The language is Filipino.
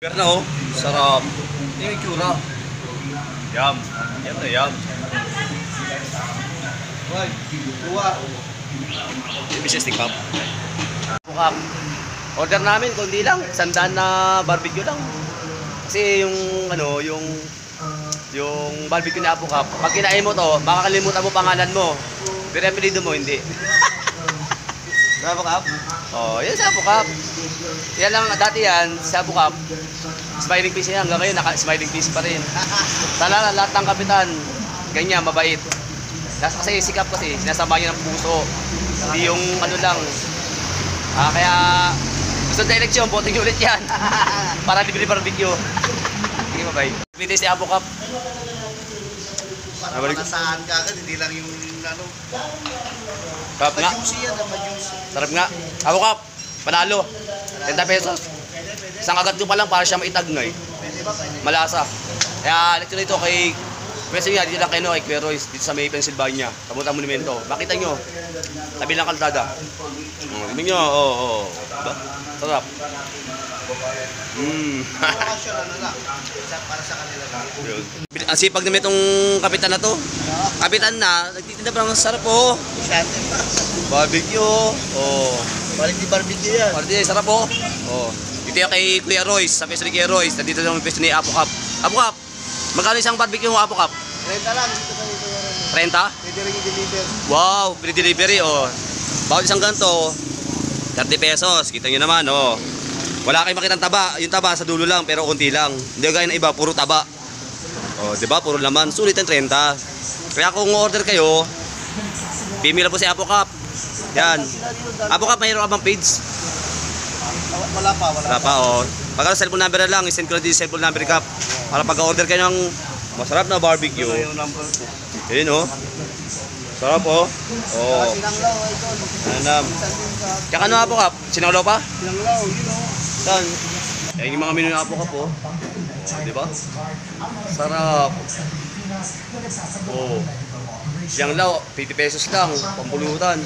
Pero na oh, sarap. Yung itsura. Yum. Yum na yum. Hoy, kuha. Yung stick pop. Bukap. Order namin, kundi lang. 100 na barbecue lang. Kasi yung ano, yung barbecue na Apo Cup, pag kinain mo to, makakalimutan mo pangalan mo. Pero apelido mo, hindi. Sa Apo Cup? Oh, yan sa Apo Cup. Yan lang, dati yan, sa Apo Cup. Smiling face yan, hanggang ngayon, naka-smiling face pa rin. Sana lahat ng kapitan, ganyan, mabait. Kasi si Cup kasi, sinasama niya ng puso. Hindi yung ano lang. Kaya, gusto na eleksyon, boto niyo ulit yan. Para libre barbecue. Sige, bye-bye. Bitis si Apo Cup. Para manasaan ka agad, hindi lang yung ano. Sarap nga. Majuicy yan, majuicy. Sarap nga. Apo Cup, panalo. 30 pesos. Isang agad ko pa lang para siya maitag nga eh. Pwede ba? Pwede. Malasa. Kaya lecture dito kay pwede nga dito lang kayo kay Kuya Royce dito sa may Pennsylvania. Kamuntang monumento. Makita nyo. Tabi lang kalsada. Tingnan nyo. Oo. Diba? Sarap. Occasion, ano lang. Para sa kanila lang. Ang sipag naman itong kapitan na to. Kapitan na, nagtitinda pa ng sarap oh. Siyante pa. Barbecue. Oh. Balik di barbecue yan. Party sarap oh. Oh. Dito yung kay Kuya Royce, sa peso ni Kuya Royce. Nandito lang yung peso ni Apo Cup. Apo Cup, magkano isang barbecue mo Apo Cup? 30 lang. Dito pa dito yan. 30? Pwede rin i-deliver. Wow, free delivery oh. Bawat isang ganito, 30 pesos. Kita nyo naman oh. Wala kayong makitang taba. Yung taba sa dulo lang pero konti lang. Hindi gaya ng iba, puro taba. Oh, 'di ba? Puro laman. Sulit ang 30. Kaya kung order kayo, pimila po si Apo Cup. Yan. Apo Cup, mayroon ka bang page? Wala pa. Wala pa oh. Pagka cellphone number na lang, i-send ko na din yung cellphone number Cup. Para pag-order kayo ng masarap na barbecue. Ito yung number ko. Ayun oh. Sarap oh. Oh. Sinanglaw, idol. Anam. Tsaka ano Apo Cup? Sinanglaw pa? Sinanglaw, yun o. Saan? Yan yung mga menu ng Apo Cup oh. Di ba? Sarap. Oh. Siyang law, 50 pesos lang, pampulutan.